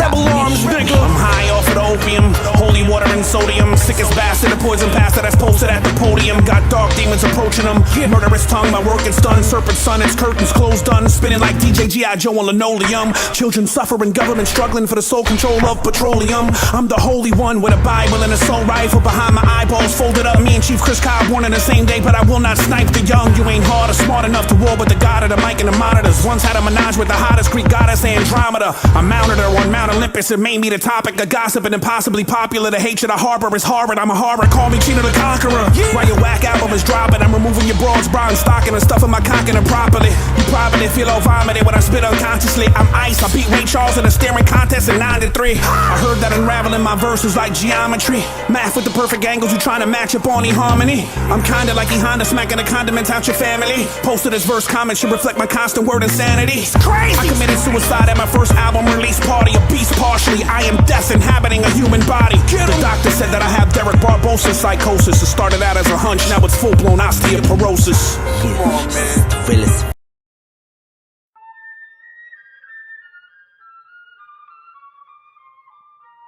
rebel arms, nigga. I'm high off of the opium, holy water and sodium. Sickest bastard, the poison pastor that's posted at the podium. Got dark demons approaching him. Murderous tongue, my work is done. Serpent sun, its curtains closed done. Spinning like DJ G.I. Joe on linoleum. Children suffering, government struggling for the sole control of petroleum. I'm the holy one with a Bible and a assault rifle behind my eyeballs folded up. Me and Chief Chris Cobb born in the same day, but I will not snipe the young. You ain't hard or smart enough to war with the god of the mic and the monitors. Once had a menage with the hottest Greek goddess Andromeda. I mounted her on Mount Olympus and made me the topic of gossip and impossibly popular. The hatred I harbor is horrid. I'm a horror. Call me Chino the Conqueror. While your whack album is dropping, I'm removing your broad's bra and stocking and stuffing my cocking improperly. You probably feel all vomited when I spit unconsciously. I'm ice. I beat Ray Charles in a staring contest in 93. I heard that unraveling my verses like geometry. Math with the perfect angles, you trying to match up on eHarmony. I'm kinda like E Honda smacking the condiments out your family. Posted this verse comment should reflect my constant word insanity. It's crazy. I committed suicide at my first album release party. A beast partially. I am death inhabiting a human body. The doctor said that I have Derek Barbosa psychosis. It started out as a hunch, now it's full-blown osteoporosis. Come on, man. Realist.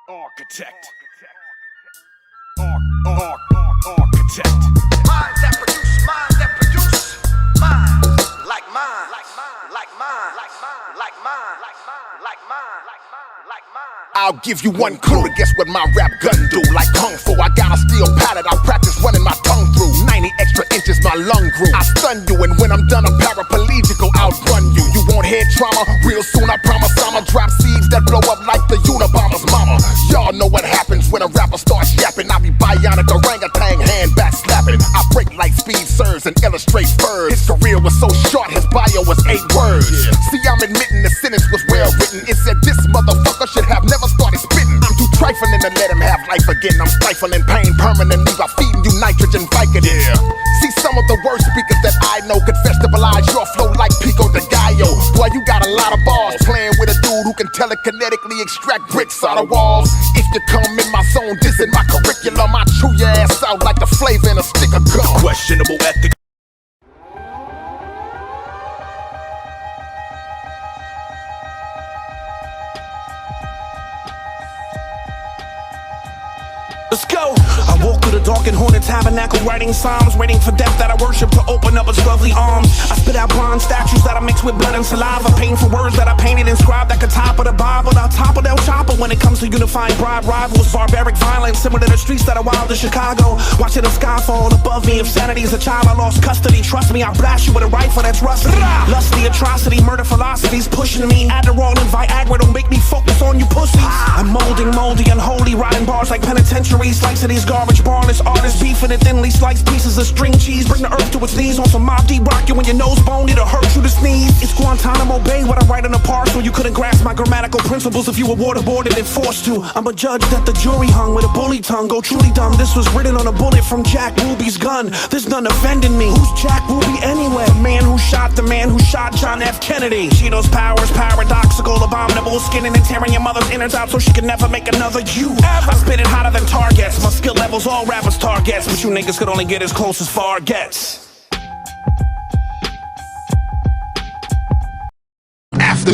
Architect. Architect. Minds that produce, minds that produce. Minds like mine, like mine, like mine, like mine, like mine, like mine, like mine, like mine, like mine. I'll give you one clue to guess what my rap gun do. Like Kung Fu, I got a steel palette. I practice running my tongue through. 90 extra inches, my lung grew. I stun you, and when I'm done, I'm paraplegical. Outrun you. You want head trauma? Real soon, I promise I'ma drop seeds that blow up like the Unabomber's mama. Y'all know what happens when a rapper starts yapping. I be bionic orangutan, hand back slapping. I break like speed serves and illustrate furs. His career was so short, his bio was 8 words. See, I'm admitting the sentence was well written. It said this motherfucker should have never started spitting. I'm too trifling to let him have life again. I'm stifling pain permanently by feeding you nitrogen Vicodin. See, some of the worst speakers that I know could festivalize your flow like Pico de Gallo. Boy, you got a lot of balls playing with a dude who can telekinetically extract bricks out of walls. If you come in my zone, dissing my curriculum, I chew your ass out like the flavor in a stick of gum. Questionable ethics. Let's go. I walk through the dark and haunted tabernacle, writing psalms, waiting for death that I worship to open up its lovely arms. I spit out bronze statues that I mix with blood and saliva, painful words that I painted inscribed at the top of the Bible. I'll topple El Chopper when it comes to unifying broad rivals. Barbaric violence, similar to the streets that are wild in Chicago. Watching the sky fall above me. If sanity is a child, I lost custody. Trust me, I'll blast you with a rifle that's rusty. Lusty atrocity, murder philosophies pushing me. Adderall and Viagra don't make me focus on you pussies. I'm molding, moldy, unholy, rotting bars like penitentiary. Slicing these garbage barless artists, beefing in thinly sliced pieces of string cheese. Bring the earth to its knees on some Mob Deep, rock you in your nose bone, it'll hurt you to sneeze. It's Guantanamo Bay, what I write on a parcel. You couldn't grasp my grammatical principles if you were waterboarded and forced to. I'm a judge that the jury hung with a bully tongue. Go truly dumb, this was written on a bullet from Jack Ruby's gun. There's none offending me. Who's Jack Ruby anyway? The man who shot the man who shot John F. Kennedy. Cheetos powers, paradoxical, abominable, skinning and tearing your mother's innards out so she can never make another you. I spit it hotter than targets. My skill levels all rappers targets, but you niggas could only get as close as far gets.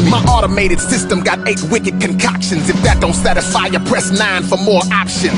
My automated system got 8 wicked concoctions. If that don't satisfy you, press 9 for more options.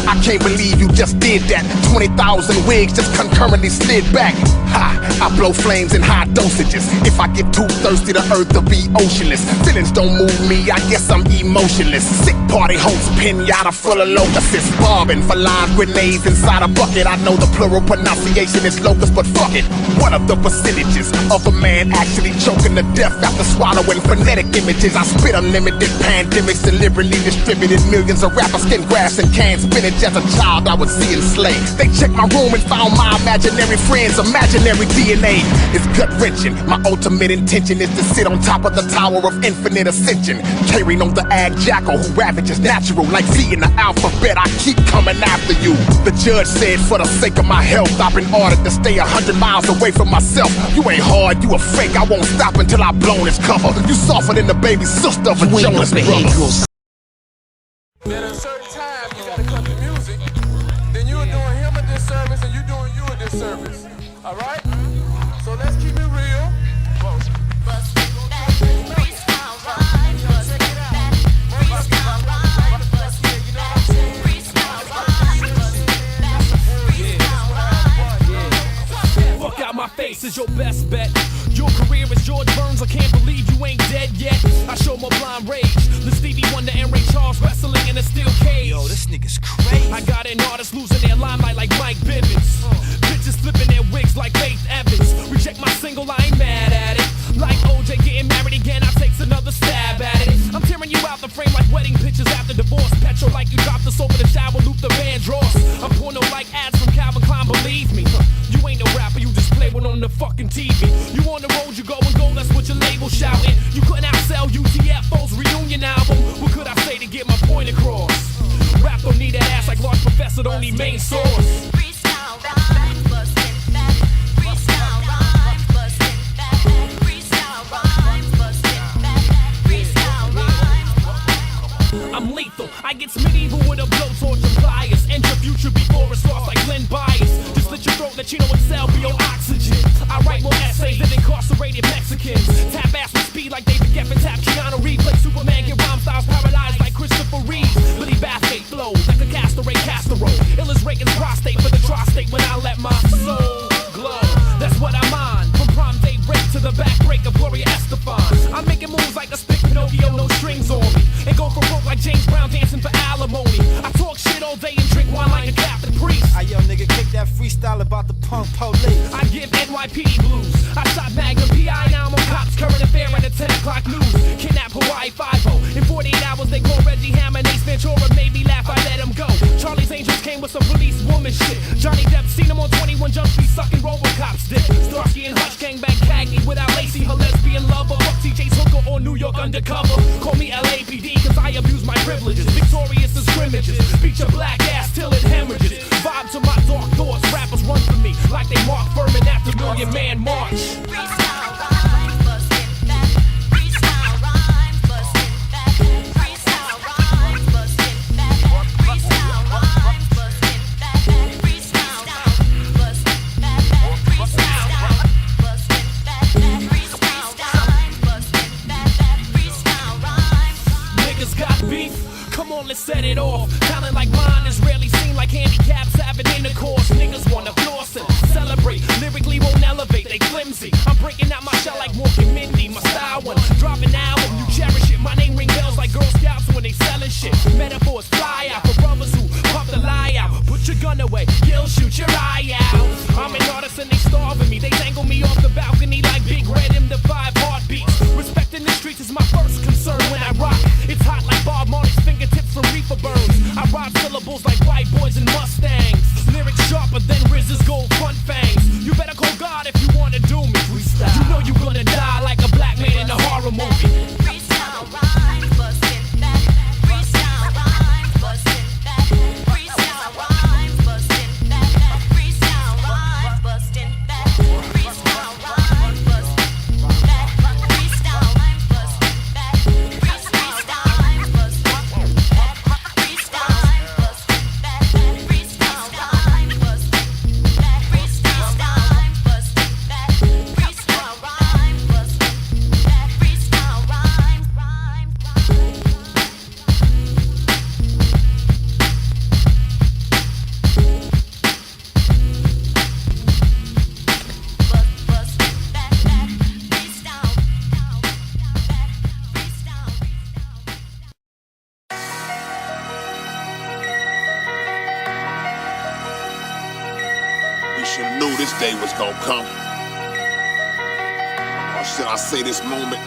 I can't believe you just did that. 20,000 wigs just concurrently slid back. Ha! I blow flames in high dosages. If I get too thirsty, the earth will be oceanless. Feelings don't move me, I guess I'm emotionless. Sick party host, pinata full of locusts. Bobbing for live grenades inside a bucket. I know the plural pronunciation is locust, but fuck it. What of the percentages of a man actually choking to death after swallowing phonetic images? I spit unlimited pandemics, deliberately distributed millions of rappers, skin grafts and canned spinach. As a child I was seeing slaves. They checked my room and found my imaginary friends' imaginary DNA. It's gut-wrenching. My ultimate intention is to sit on top of the tower of infinite ascension. K-RINO the ag jackal who ravages natural like Z in the alphabet. I keep coming after you. The judge said for the sake of my health I've been ordered to stay 100 miles away from myself. You ain't hard, you a fake. I won't stop until I blown his cover. You softer than the baby sister of a Jonas brother. At a certain time, you gotta cut the music. Then you're doing him a disservice and you're doing you a disservice. Alright? So let's keep it real. Whoa. is your best bet. Your career is George Burns, I can't believe you ain't dead yet. I show my blind rage, the Stevie Wonder and Ray Charles wrestling in a steel cage. Yo, this nigga's crazy. I got an artist losing their limelight like Mike Bivens. Bitches flipping their wigs like Faith Evans. Reject my single, I ain't mad at it. Like OJ getting married again, I takes another stab at it. I'm tearing you out the frame like wedding pictures after divorce. Petrol like you dropped us over the shower, loop the Van Dross. I'm porno like ads from Calvin Klein, believe me. You ain't no rapper, you just play one on the fucking TV. You on the road, you go and go, that's what your label shouting. You couldn't outsell UTFO's reunion album. What could I say to get my point across? Rap don't need that ass like Large Professor, don't need main source. Freestyle rhymes, bustin' back. Freestyle rhymes, bustin' back. Freestyle rhymes, bustin' back. Freestyle rhymes. I'm lethal, I get medieval with a blowtorch and pliers. Enter future before it starts like Glenn Byers. Just let your throat, let CHINO XL be your oxygen. I write more essays than incarcerated Mexicans. Tap ass with speed like David Geffen, tap Keanu Reeves. Play Superman, get rhyme styles paralyzed like Christopher Reeves. Billy Bathgate flows like a castorate casserole. Ill as Reagan's prostate for the tri-state when I let my soul glow. That's what I'm on. From prom day break to the back break of Gloria Estefan. I'm making moves like a spick Pinocchio, no strings on me. And go for broke like James Brown dancing for alimony. I talk shit all day and drink wine like a Catholic priest. Aye, yo, nigga, kick that freestyle about the punk police. I give NYPD blues. I shot Magnum PI, now I'm on cops. Current affair at the 10 o'clock news. Kidnap Hawaii 5-0. In 48 hours, they call Reggie Hammer and Ace Ventura. Made me laugh, I let him go. Charlie's Angels came with some police woman shit. Johnny Depp seen him on 21 Jump Street sucking Robocop's dick. Starsky and Hutch gangbang Cagney without Lacey, her lesbian lover. Fuck TJ's hooker on New York undercover. Call me LAPD, cause I abuse my privileges. Victorious in scrimmages. Beat your black ass till it hemorrhages. Vibe to my dark thoughts. Rappers run for me like they Mark Furman after Million Man March. Freestyle rhymes, bustin' back. Freestyle rhymes, bustin' back. Freestyle rhymes, bustin' back. Freestyle rhymes, bustin' back. Freestyle rhymes, bustin' back. Freestyle rhymes, bustin' back. Freestyle rhymes, bustin' back. Freestyle rhymes. Niggas got beef. Come on, let's set it off. Talent like mine is rarely seen like handicaps having intercourse. Niggas wanna floss and celebrate. Lyrically won't elevate, they flimsy. I'm breaking out my shell like Morgan Mindy. My style one, drop an album, you cherish it. My name ring bells like Girl Scouts when they selling shit. Metaphors fly out for brothers who pump the lie out. Put your gun away, you'll shoot your eye out. I'm an artist and they starving me. They dangle me off the balcony like Big Red in the 5 heartbeats. Respecting the streets is my first concern when I rock. It's hot like Bob Marley's fingertips from reefer burns. I rhyme syllables like white boys and Mustangs. Lyrics sharper than Riz's gold front fangs. You better call God if you wanna do me. Freestyle. You know you gonna die like a black man in a horror movie. Freestyle rhymes, bustin' back. Freestyle rhymes, bustin' back. Freestyle rhymes, bustin' back. Freestyle rhymes, bustin' back. Freestyle rhymes, bustin' back. Freestyle rhymes, bustin' back. Freestyle rhymes, bustin' back. Freestyle rhymes, bustin' back. Freestyle rhymes, bustin' back. Freestyle rhymes, bustin' back. Freestyle rhymes, bustin' back. Freestyle rhymes, bustin' back, back. Freestyle, back. Freestyle. We should have knew this day was gonna come. Or should I say this moment?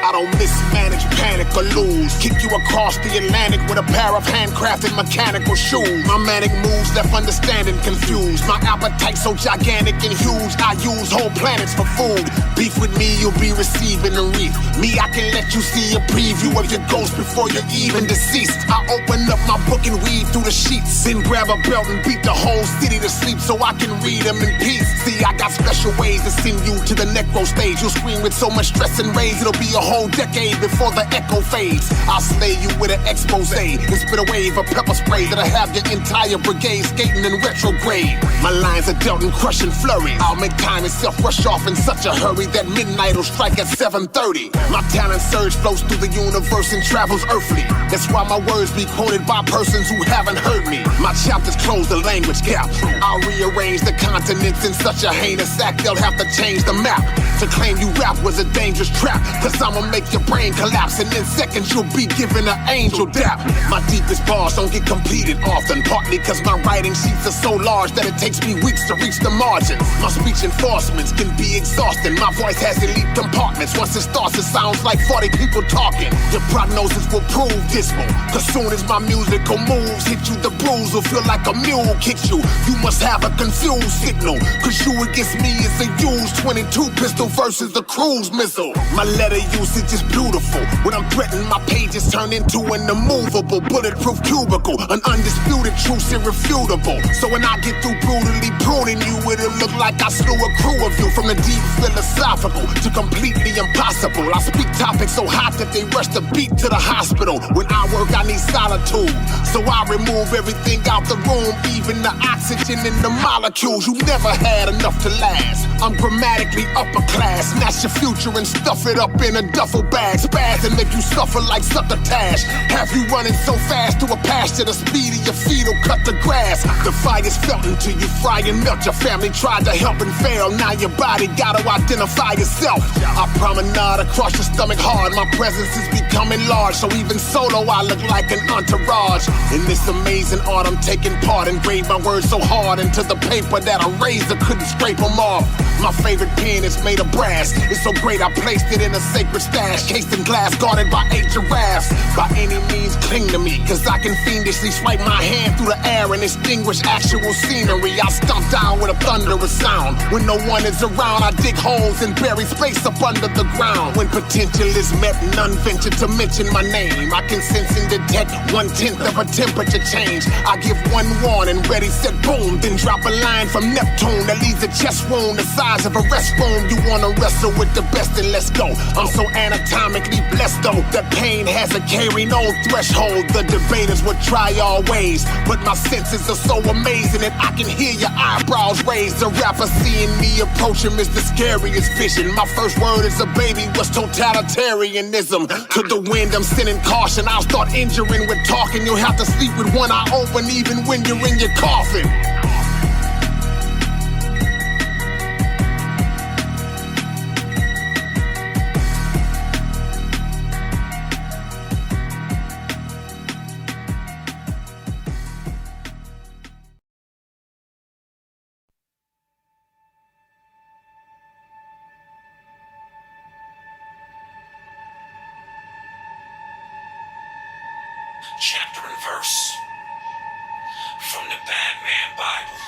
I don't mismanage, panic, or lose. Kick you across the Atlantic with a pair of handcrafted mechanical shoes. My manic moves left understanding confused. My appetite so gigantic and huge, I use whole planets for food. Beef with me, you'll be receiving a wreath. Me, I can let you see a preview of your ghost before you're even deceased. I open up my book and weed through the sheets. Then grab a belt and beat the whole city to sleep so I can read them in peace. See, I got special ways to send you to the necro stage. You'll scream with so much stress and rage, it'll be a whole whole decade before the echo fades. I'll slay you with an expose and spit a wave of pepper spray that'll have your entire brigade skating in retrograde. My lines are dealt in crushing flurry. I'll make time itself rush off in such a hurry that midnight will strike at 7:30. My talent surge flows through the universe and travels earthly. That's why my words be quoted by persons who haven't heard me. My chapters close the language gap. I'll rearrange the continents in such a heinous act they'll have to change the map. To claim you rap was a dangerous trap, cause I'ma make your brain collapse and in seconds you'll be given an angel dap. My deepest bars don't get completed often, partly cause my writing sheets are so large that it takes me weeks to reach the margins. My speech enforcements can be exhausting. My voice has elite compartments. Once it starts it sounds like 40 people talking. Your prognosis will prove dismal, cause soon as my musical moves hit you, the bruise will feel like a mule kicks you. You must have a confused signal, cause you against me is a used 22 pistol versus the cruise missile. My letter usage is beautiful. When I'm threatened, my pages turn into an immovable, bulletproof cubicle. An undisputed truth, irrefutable. So when I get through brutally pruning you, it'll look like I slew a crew of you. From the deep philosophical to completely impossible. I speak topics so hot that they rush the beat to the hospital. When I work, I need solitude, so I remove everything out the room, even the oxygen in the molecules. You never had enough to last. I'm grammatically upper class. Snatch your future and stuff it up in a duffel bag. Spaz and make you suffer like succotash. Have you running so fast to a pasture, the speed of your feet will cut the grass. The fire's felt until you fry and melt. Your family tried to help and fail. Now your body gotta identify yourself. I promenade across your stomach hard. My presence is becoming large, so even solo I look like an entourage. In this amazing art I'm taking part. Engrave my words so hard into the paper that a razor couldn't scrape them off. My favorite pen is made of brass. It's so great I placed it in a sacred stash, cased in glass, guarded by 8 giraffes. By any means cling to me, cause I can fiendishly swipe my hand through the air and extinguish actual scenery. I stomp down with a thunderous sound. When no one is around, I dig holes and bury space up under the ground. When potential is met, none venture to mention my name. I can sense and detect 1/10 of a temperature change. I give one warning, ready, set, boom, then drop a line from Neptune that leaves a chest wound the size of a restroom. You wanna wrestle with the best, then let's go. I'm so anatomically blessed though that pain has a K-RINO threshold. The debaters would try all ways, but my senses are so amazing that I can hear your eyebrows raised. The rapper seeing me approach him is the scariest vision. My first word as a baby was totalitarianism. To the wind I'm sending caution. I'll start injuring with talking. You'll have to sleep with one eye open even when you're in your coffin. Chapter and verse from the Batman Bible.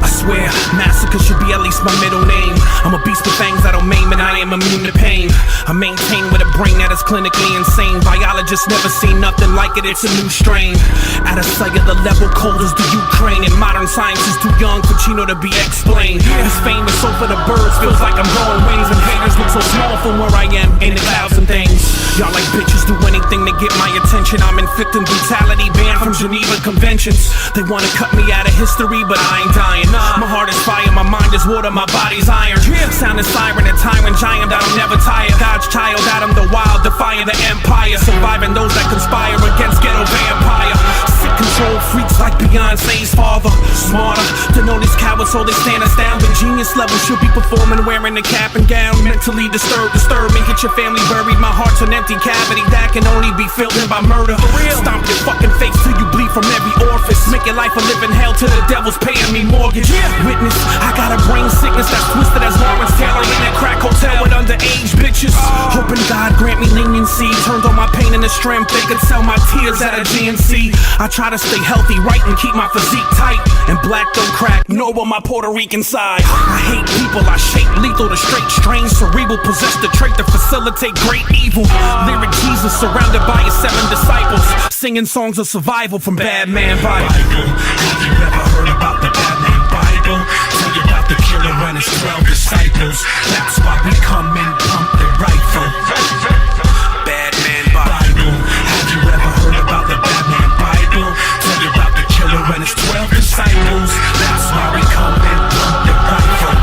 I swear, massacre should be at least my middle name. I'm a beast with fangs I don't maim, and I am immune to pain. I maintain with a brain that is clinically insane. Biologists never seen nothing like it, it's a new strain. At a cellular level, cold as the Ukraine. And modern science is too young for CHINO to be explained. This fame is so for the birds, feels like I'm growing wings. And haters look so small from where I am, ain't a thousand things. Y'all like bitches do anything to get my attention. I'm inflicting brutality, banned from Geneva conventions. They wanna cut me out of history, but I ain't dying. My heart is fire, my mind is water, my body's iron. Sound a siren, a tyrant giant that'll never tire. God's child, Adam the wild, defying the empire. Surviving those that conspire against ghetto vampire. Sick control freaks like Beyonce's father. Smarter to know these cowards so they stand us down. The genius level should be performing wearing a cap and gown. Mentally disturbing, get your family buried. My heart's an empty cavity that can only be filled in by murder. Stomp your fucking face till you bleed from every orifice. Make your life a living hell till the devil's paying me mortgage. Witness, I got a brain sickness that's twisted as Lawrence Taylor in a crack hotel with underage bitches. Hoping God grant me leniency. Turned on my pain into strength, they could sell my tears at a GNC. I try to stay healthy, right, and keep my physique tight. And black don't crack, no on my Puerto Rican side. I hate people, I shape lethal to straight strange. Cerebral possess the trait to facilitate great evil. Lyric Jesus surrounded by his 7 disciples, singing songs of survival from Batman Bible. Have you ever heard about the Batman and his 12 disciples. That's why we come and pump the rifle. Bad Man Bible. Have you ever heard about the Bad Man Bible? Tell you about the killer and his 12 disciples. That's why we come and pump the rifle.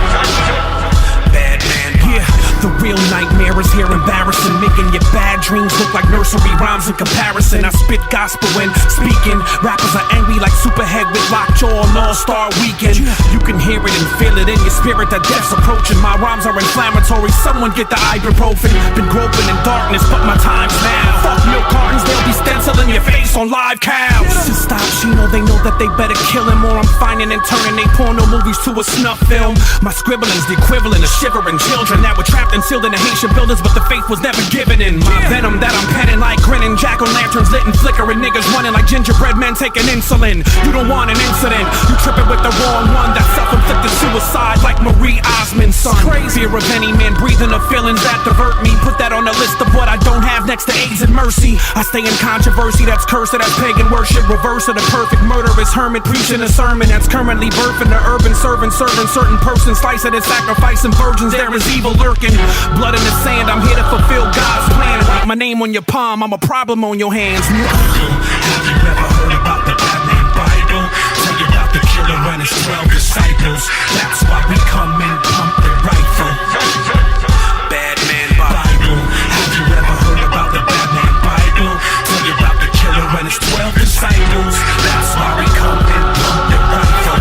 Bad Man Bible. Yeah, the real nightmare is here, embarrassing, making your bad dreams look like nursery rhymes in comparison. I spit gospel when speaking. Rappers are angry like Superhead with lockjaw on All-Star Weekend. You can hear it and feel it in your spirit that death's approaching. My rhymes are inflammatory, someone get the ibuprofen. Been groping in darkness, but my time's now. Fuck milk cartons, they'll be stenciling your face on live cows. To stop Chino, they know that they better kill him, or I'm finding and turning they porno movies to a snuff film. My scribbling's the equivalent of shivering children that were trapped and sealed in the Haitian buildings, but the faith was never given in. My venom that I'm penning like grinning, jack-o'-lanterns lit and flickering, niggas running like gingerbread men taking insulin. You don't want an incident, you tripping with the wrong one. That's self-inflicted suicide like Marie Osmond's son. Crazier of any man breathing of feelings that divert me. Put that on the list of what I don't have next to AIDS and mercy. I stay in controversy that's cursed, that's pagan worship. Reverse of the perfect murderous hermit preaching a sermon that's currently birthing the urban servant, serving certain persons, slicing and sacrificing virgins. There is evil lurking, blood in the sand. I'm here to fulfill God's plan. Write my name on your palm, I'm a problem on your hands. Have you ever heard about the Bad Man Bible? Tell you about the killer and his 12 disciples. That's why we come and pump the rifle. Bad Man Bible. Have you ever heard about the Bad Man Bible? Tell you about the killer and his 12 disciples. That's why we come and pump the rifle.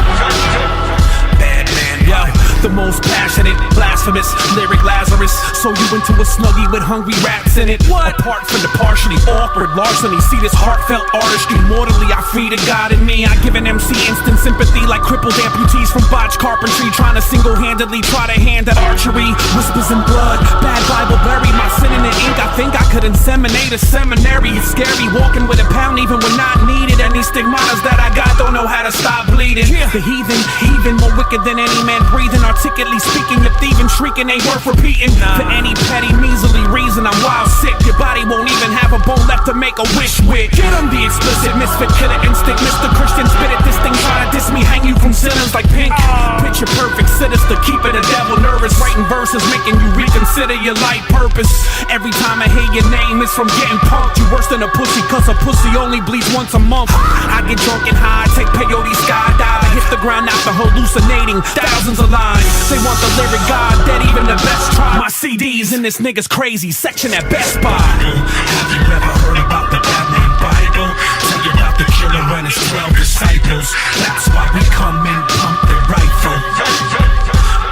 Bad Man Bible. The most passionate, blasphemous, lyric Lazarus. So you into a snuggie with hungry rats in it. What? Apart from the partially awkward larceny, see this heartfelt artistry. Mortally, I free the God in me. I give an MC instant sympathy like crippled amputees from botched carpentry, trying to single-handedly try to hand at archery. Whispers in blood, bad Bible buried. My sin in the ink, I think I could inseminate a seminary. It's scary walking with a pound even when not needed. And these stigmatas that I got don't know how to stop bleeding. The heathen, even more wicked than any man breathing. Articulately speaking, your thieving, shrieking ain't worth repeating. For any petty, measly reason, I'm wild sick. Your body won't even have a bone left to make a wish with. Get him, the explicit misfit, killer instinct. Mr. Christian spit it, this thing trying to diss me, hang you from ceilings like Pink. Picture perfect, sinister, keeping the devil nervous. Writing verses, making you reconsider your life purpose. Every time I hear your name, it's from getting punked. You worse than a pussy, cause a pussy only bleeds once a month. I get drunk and high, take peyote, skydive. I hit the ground after hallucinating thousands of lines. They want the lyric God, dead even the best try. My CD's in this nigga's crazy section at Best Buy. Have you ever heard about the Bad Man Bible? Tell you about the killer and his 12 disciples. That's why we come and pump the rifle.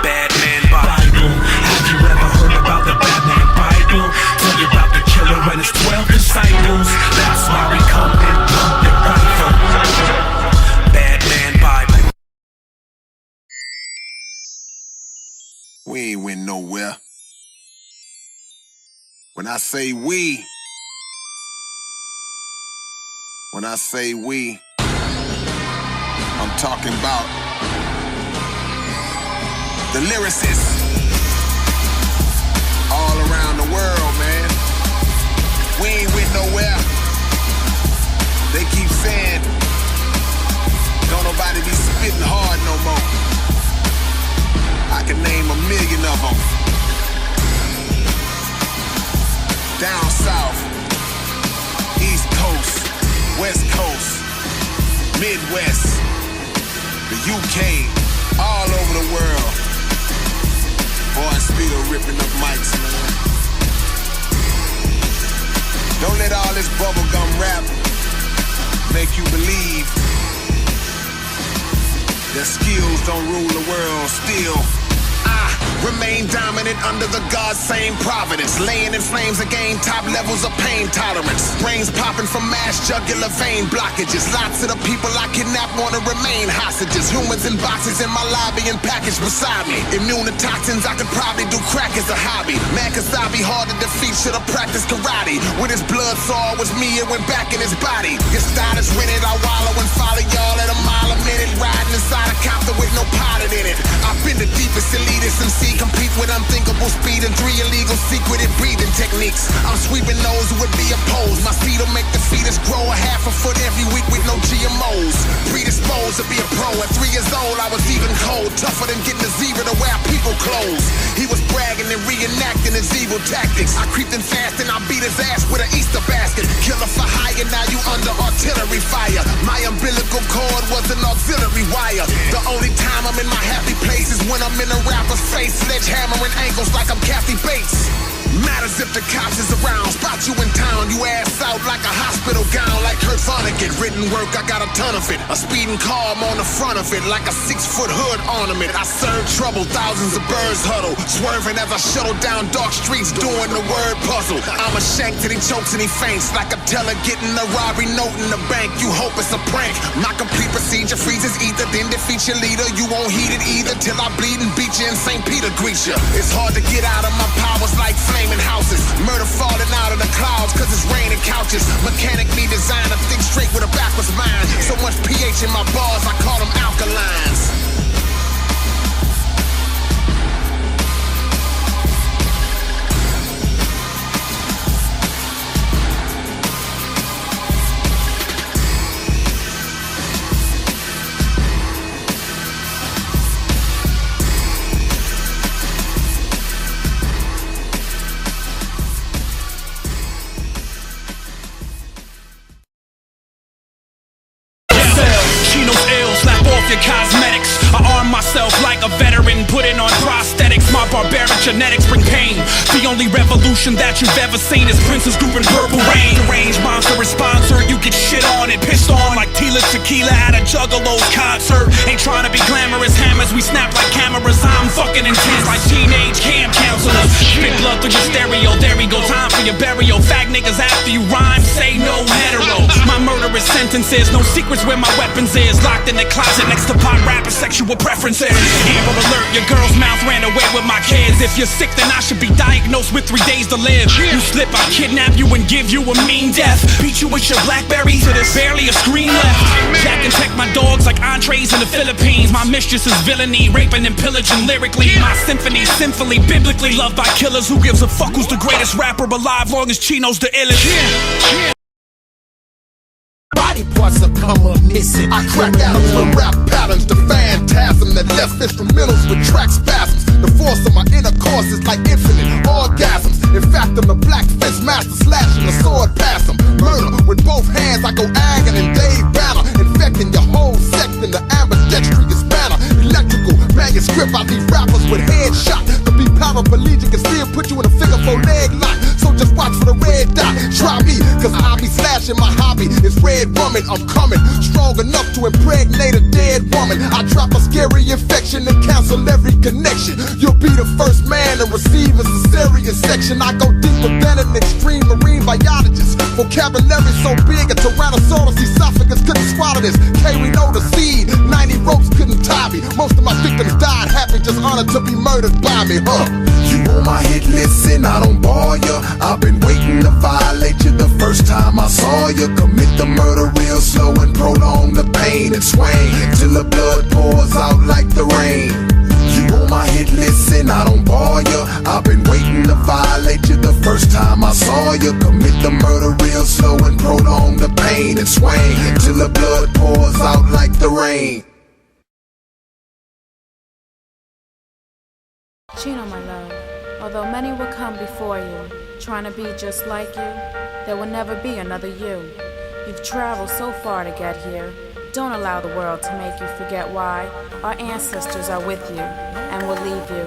Bad Man Bible. Have you ever heard about the Bad Man Bible? Tell you about the killer and his 12 disciples. That's why we come and pump the rifle. Bad Man Bible. We ain't went nowhere. When I say we, I'm talking about the lyricists all around the world, man. We ain't went nowhere. They keep saying, don't nobody be spitting hard no more. I can name 1,000,000 of them. Down south, East Coast, West Coast, Midwest, the UK, all over the world. Boy, I'm still ripping up mics, man. Don't let all this bubblegum rap make you believe that skills don't rule the world still. I remain dominant under the God's same providence. Laying in flames again, top levels of pain tolerance. Brains popping from mass jugular vein blockages. Lots of the people I kidnap want to remain hostages. Humans in boxes in my lobby and packaged beside me. Immune to toxins, I could probably do crack as a hobby. Man, Kasabi hard to defeat, should've practiced karate. When his blood saw it was me, it went back in his body. Your style is rented, I wallow and follow y'all at a mile a minute. Riding inside a copter with no pilot in it. I've been the deepest elitist MC, compete with unthinkable speed and 3 illegal secretive breathing techniques. I'm sweeping those who would be opposed. My speed'll make the fetus grow a half a foot every week with no GMOs. Predisposed to be a pro. At 3 years old, I was even cold, tougher than getting a zebra to where I clothes. He was bragging and reenacting his evil tactics. I creeped in fast and I beat his ass with an Easter basket. Killer for hire, now you under artillery fire. My umbilical cord was an auxiliary wire. The only time I'm in my happy place is when I'm in a rapper's face, sledgehammering ankles like I'm Kathy Bates. Matters if the cops is around. Spot you in town, you ass out like a hospital gown, like Kurt Vonnegut. Written work, I got a ton of it. A speeding car, I'm on the front of it, like a 6-foot hood ornament. I serve trouble, thousands of birds huddle, swerving as I shuttle down dark streets, doing the word puzzle. I'm a shank till he chokes and he faints, like a teller getting a robbery note in the bank. You hope it's a prank. My complete procedure freezes ether, then defeat your leader. You won't heed it either till I bleed and beat you in St. Peter, Greece ya. It's hard to get out of my powers like flaming houses. Murder falling out of the clouds cause it's raining couches. Mechanically designed to think straight with a backwards mind. So much pH in my bars, I call them alkalines. CHINO XL, slap off your cosmetics. I arm myself like a veteran, putting on prosthetics. My barbaric genetics bring pain. The only revolution that you've ever seen is Prince's group in Purple Rain. Deranged monster sponsor, you get shit on and pissed on like Tila Tequila at a Juggalo concert. Ain't trying to be glamorous hammers, we snap like cameras. I'm fucking intense like teenage camp counselors. Spit blood through your stereo, there we go, time for your burial. Fag niggas after you rhyme, say no hetero. My murderous sentences, no secrets where my weapons is. Locked in the closet next to pot rapper sexual preferences. Amber alert, your girl's mouth ran away with my kids. If you're sick, then I should be diagnosed with 3 days to live. You slip, I'll kidnap you and give you a mean death. Beat you with your BlackBerry till there's barely a screen left. Jack and tech my dogs like entrees in the Philippines. My mistress is villainy, raping and pillaging lyrically. My symphony, sinfully, biblically loved by killers. Who gives a fuck who's the greatest rapper alive long as Chino's the illest? Body parts have come up missing. I crack atoms with rap patterns, the phantasm that left instrumentals with track spasms. The force of my intercourse is like infinite orgasms. In fact, I'm the black fist master, slashing the sword past them. Murder with both hands, I go Agon and Dave Banner, infecting your whole sect in the ambidextrous manner. Electrical manuscript, I leave rappers with headshot. To be paraplegic and still put you in a figure 4 leg lock. So just watch for the red dot. Try me, cause I be slashing. My hobby is red woman. I'm coming strong enough to impregnate a dead woman. I drop a scary infection and cancel every connection. You'll be the first man to receive a cesarean section. I go deeper than an extreme marine biologist. Vocabulary so big a Tyrannosaurus esophagus couldn't swallow this. K-RINO the seed, 90 ropes couldn't tie me. Most of my victims died happy, just honored to be murdered by me, You on my hit list and I don't bore ya. I've been waiting to violate you the first time I saw you. Commit the murder real slow and prolong the pain and swing till the blood pours out like the rain. You on my hit list and I don't bore ya. I've been waiting to violate you the first time I saw you. Commit the murder real slow and prolong the pain and swing till the blood pours out like the rain. Chino, my love, although many will come before you, trying to be just like you, there will never be another you. You've traveled so far to get here. Don't allow the world to make you forget why. Our ancestors are with you and will leave you.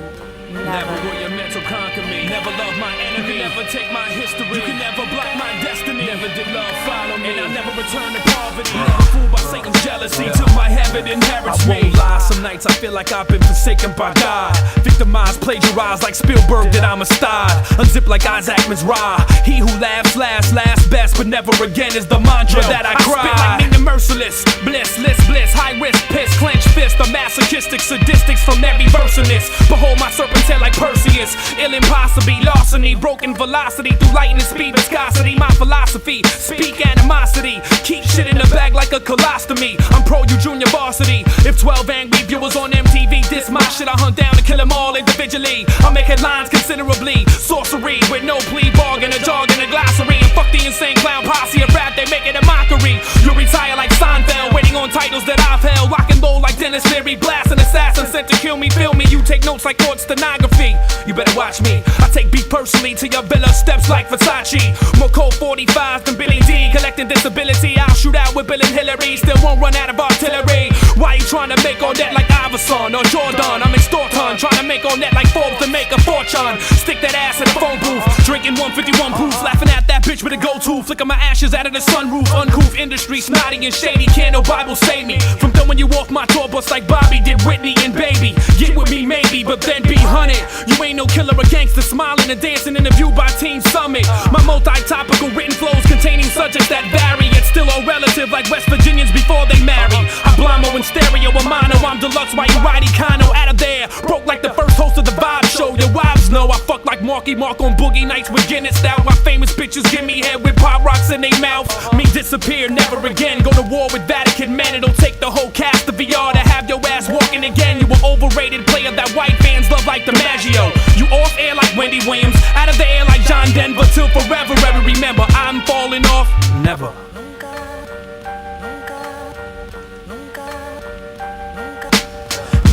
Never will your mental conquer me. Never love my enemy. You can never take my history. You can never block my destiny. Never did love follow me. And I never return to poverty. Never fooled by Satan's jealousy till my habit inherits me. I won't lie, some nights I feel like I've been forsaken by God. Victimized, plagiarized like Spielberg that I'm a star. Unzipped like Isaac Mizrahi. He who laughs last best, but never again is the mantra that I cry. I spit like Mean the Merciless. Bliss, high risk, piss, clenched fist. The masochistic sadistics from every verse in this. Behold my serpent tail like Perseus. Ill impossibly, larceny, broken velocity through lightning speed, viscosity. My philosophy, speak animosity. Keep shit in the bag like a colostomy. I'm pro you junior varsity. If 12 angry viewers on MTV diss my shit, I hunt down and kill them all individually. I make headlines considerably. Sorcery with no plea bargain, a jargon, a glossary. And fuck the insane clown posse of rap, they make it a mockery. You retire like Seinfeld, waiting on titles that I've held. Rock and roll like Dennis Leary, blast an assassin sent to kill me, feel me. You take notes like court stenography. You better watch me. I take beat personally to your villa steps like Versace. More cold 45s than Billy D. Collecting disability, I'll shoot out with Bill and Hillary. Still won't run out of artillery. Why you trying to make all that like Iverson or Jordan? I'm extorting, trying to make all that like Forbes to make a fortune. Stick that ass in the phone booth, drinking 151 proofs, laughing at that bitch with a go-to. Flicking my ashes out of the sunroof. Uncouth industry, snotty and shady. Can't no Bible save me from throwing you off my tour bus like Bobby did Whitney and Baby. Get with me maybe, but then be hunted. You ain't no killer or gangster, smiling and dancing in the view by Teen Summit. My multi-topical written flows containing subjects that vary, yet still all relative like West Virginians before they marry. I blimmo in stereo, a mono, I'm deluxe while you ride Kino. Out of there, broke like the first host of the Vibe Show. Your wives know I fuck like Marky Mark on Boogie Nights with Guinness style. My famous bitches give me head with pop rocks in they mouth. Me disappear, never again. Go to war with Vatican men. It'll take the whole cast of VR to have your ass walking again. You were overrated player that white fans love like DiMaggio. You off air like Wendy Williams, out of the air like John Denver. Till forever, ever remember, I'm falling off. Never.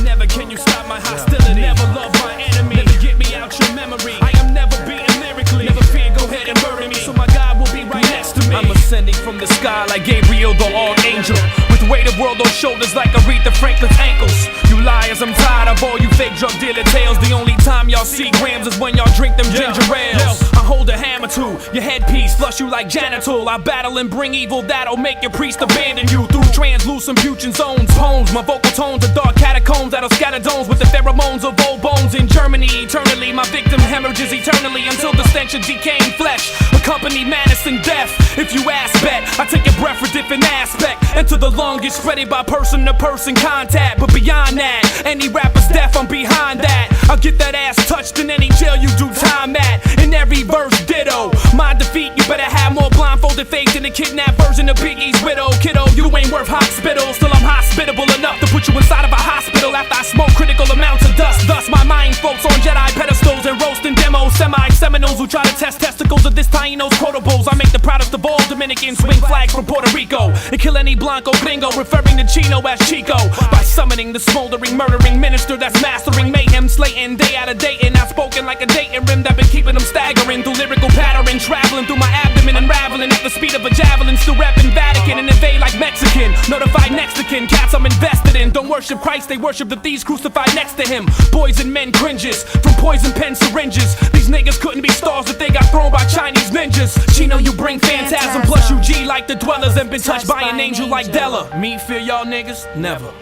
Never can you stop my hostility. Never love my enemy. Never get me out your memory. I am never beaten lyrically. Never fear, go ahead and murder me. So my God will be right next to me. I'm ascending from the sky like Gabriel the Archangel, with weight of world on shoulders like Aretha Franklin's ankles. You liars, I'm tired of all you fake drug dealer tales. The only time y'all see grams is when y'all drink them ginger ales. I hold a hammer to your headpiece, flush you like Janitol. I battle and bring evil that'll make your priest abandon you through translucent fusion zones. Poems, my vocal tones are dark catacombs that'll scatter domes with the pheromones of old bones. In Germany, eternally, my victim hemorrhages eternally until the stench of decaying flesh accompany madness and death. If you ask bet, I take your breath for different aspect. Enter the longest, spread it by person to person contact. But beyond that, any rapper's deaf, I'm behind that. I'll get that ass touched in any jail you do time at. In every verse, ditto. My defeat, you better have more blindfolded faith than a kidnapped version of Biggie's widow. Kiddo, you ain't worth hospital. Still, I'm hospitable enough to put you inside of a hospital after I smoke critical amounts of dust. Thus, my mind floats on Jedi pedestals and roasting demos. Semi-Seminoles who try to test testicles of this CHINO's quotables. I make the proudest of all Dominicans swing flags from Puerto Rico and kill any Blanco gringo, referring to Chino as Chico. By summoning the smoldering, murdering minister that's mastering mayhem, slaying day out of day, and outspoken like a dating rim that been keeping them staggering through lyrical pattern, traveling through my abdomen, unraveling at the speed of a javelin. Still repping Vatican and invade like Mexican. Notified next to kin, cats I'm invested in. Don't worship Christ, they worship the thieves crucified next to him. Boys and men cringes from poison pen syringes. These niggas couldn't be stars if they got thrown by Chinese ninjas. Chino, you bring phantasm, plus you G like the dwellers and been touched by an angel like Della. Me fear y'all niggas? Never.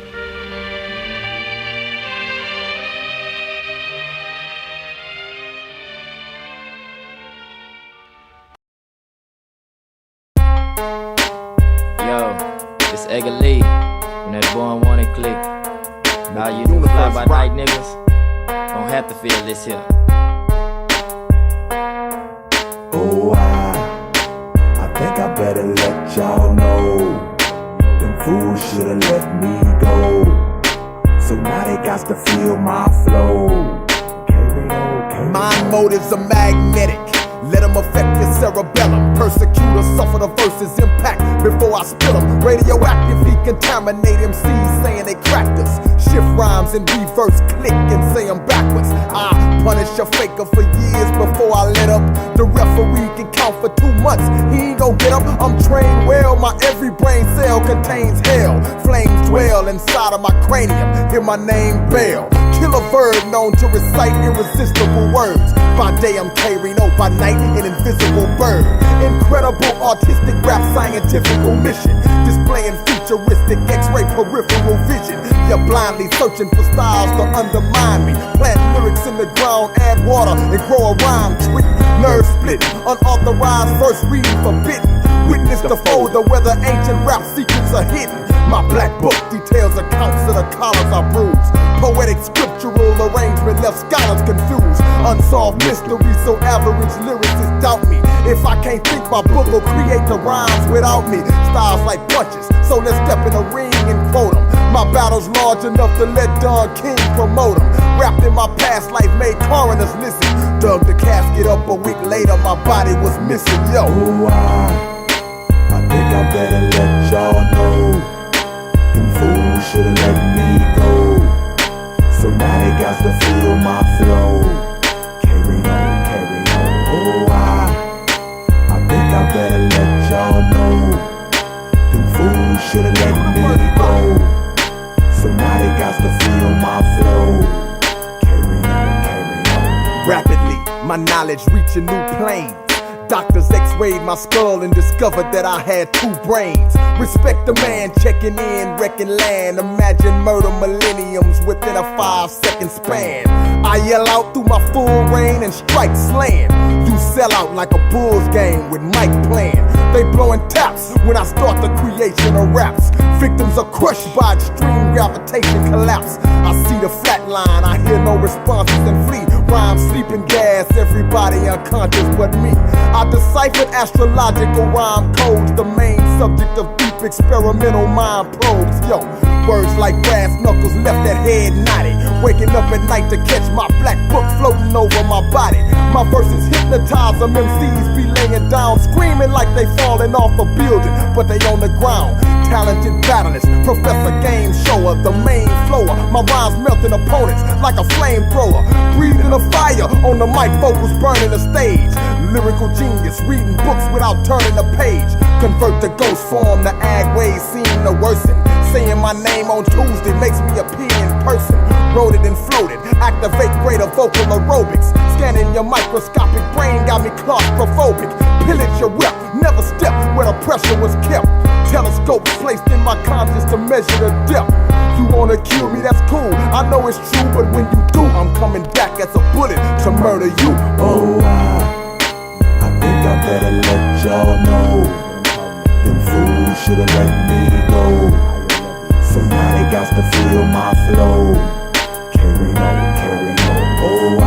Yo, it's Egger Lee from that Born Wanted click. Now you fly by night niggas don't have to feel this here. Oh, I think I better let y'all know. Them fools should've let me go. So now they got to feel my flow. K-RINO. Mind motives are magnetic. Let them affect your cerebellum. Persecute or suffer the verse's impact before I spill them. Radioactively contaminate MCs saying they cracked us. Shift rhymes in reverse, click and say I'm backwards. I punish a faker for years before I let up. The referee can count for 2 months, he ain't gon' get up. I'm trained well, my every brain cell contains hell. Flames dwell inside of my cranium, hear my name Bell. Kill a verb known to recite irresistible words. By day I'm K-RINO, by night an invisible bird. Incredible artistic rap scientific mission, displaying futuristic x-ray peripheral vision. You're blindly searching for styles to undermine me. Plant lyrics in the ground, add water and grow a rhyme tree. Nerve split, unauthorized verse reading forbidden. Witness the folder where the ancient rap secrets are hidden. My black book details accounts of the collars I bruised. Poetic scriptural arrangement left scholars confused. Unsolved mystery, so average lyricists doubt me. If I can't think, my book will create the rhymes without me. Styles like punches, so let's step in the ring and quote them. My battle's large enough to let Don King promote them. Wrapped in my past life, made coroners listen. Dug the casket up a week later, my body was missing, yo. Oh, I think I better let y'all know. Them fools should've let me go. So So now they got to feel my flow. K-RINO, K-RINO, oh I think I better let y'all know. Them fools should've let me go. So now they got to feel my flow. K-RINO, K-RINO. Rapidly, my knowledge reaching new planes. Doctors x-rayed my skull and discovered that I had 2 brains. Respect the man checking in, wrecking land. Imagine murder millenniums within a 5-second span. I yell out through my full reign and strike slaying. You sell out like a Bulls game with Mike playing. They blowing taps when I start the creation of raps. Victims are crushed by extreme gravitation collapse. I see the flat line, I hear no responses and flee. Rhyme, sleeping gas, everybody unconscious but me. I deciphered astrological rhyme codes, the main subject of deep experimental mind probes. Yo, words like brass knuckles left that head knotty. Waking up at night to catch my black book floating over my body. My verses hypnotize them MCs be laying down, screaming like they falling off a building, but they on the ground. Talented battlers, Professor Game Shower, the main flower. My rhymes melting opponents like a flamethrower. Breathing a fire on the mic, vocals burning the stage. Lyrical genius, reading books without turning a page. Convert the ghost form, the ag ways seem to worsen. Saying my name on Tuesday makes me appear in person. Wrote it and floated, activate greater vocal aerobics. Scanning your microscopic brain got me claustrophobic. Pillage your whip, never step where the pressure was kept. Telescopes placed in my conscience to measure the depth. You wanna kill me, that's cool, I know it's true, but when you do, I'm coming back as a bullet to murder you. Oh, I think I better let y'all know. Them fools should've let me go. So now they got to feel my flow. K-RINO, K-RINO, oh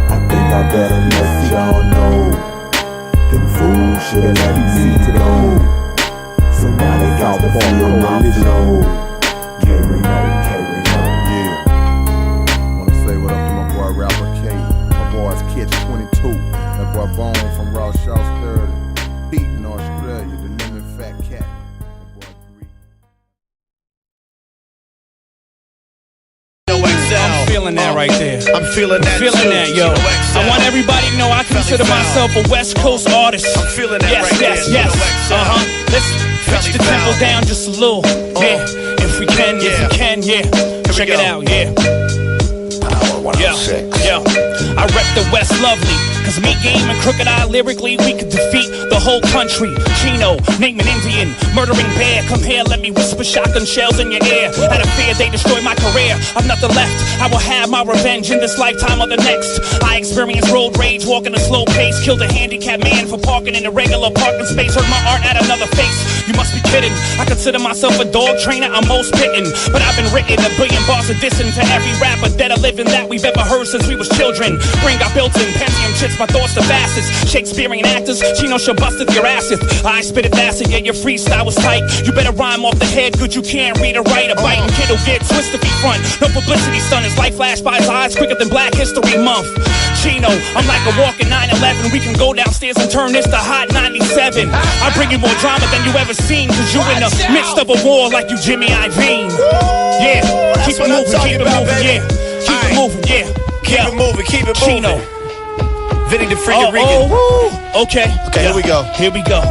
I think I better let y'all know. Them fools should've let me go. So now they got to feel my flow. K-RINO, K-RINO. Yeah. Wanna say what up to my boy rapper K. My boy's Catch 22. That boy Bone from Ross Shaw's 30. Beat in Australia, the lemon fat cat. My boy Greek. I'm feeling that right there. I'm feeling that Feeling too. that, yo. CHINO XL. I want everybody to know I consider myself a West Coast artist. I'm feeling that yes, right yes, there. yes. CHINO XL. Let's pitch the tempo down just a little. Yeah, if we can, if we can, yeah. Check it out, yeah. Yo, I rep the West lovely. Cause me, Game, and Crooked Eye lyrically, we could defeat the whole country. Chino, name an Indian, murdering bear. Come here, let me whisper shotgun shells in your ear. Out of fear, they destroy my career. I've nothing left, I will have my revenge in this lifetime or the next. I experienced road rage, walking a slow pace. Killed a handicapped man for parking in a regular parking space. Heard my art at another face. You must be kidding. I consider myself a dog trainer, I'm most bitten. But I've been written a billion bars of dissing to every rapper that I live in that we've ever heard since we was children. Brain got built in, Pentium chips, my thoughts the fastest. Shakespearean actors, Chino should busted your asses. I spit it faster, yeah, your freestyle was tight. You better rhyme off the head, good, you can't read or write. A biting kid will get twisted be front. No publicity stunt, his life flashed by his eyes quicker than Black History Month. Chino, I'm like a walking 9/11. We can go downstairs and turn this to Hot 97. I bring you more drama than you ever seen, cause you in the midst of a war like you Jimmy Iovine. Yeah, keep it moving, yeah. Keep it moving, yeah. Keep it moving, keep it moving. Chino. Vinny the Freakin' Regan. Okay. Okay, here we go. Here we go.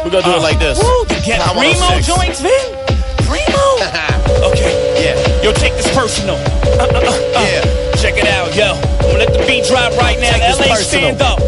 We're gonna do it like this. Get Time Primo 106. joints, Vin? Primo? Okay. Yeah. Yo, take this personal. Yeah. Check it out, yo. I'm gonna let the beat drop right now. Take this LA, personal. stand up.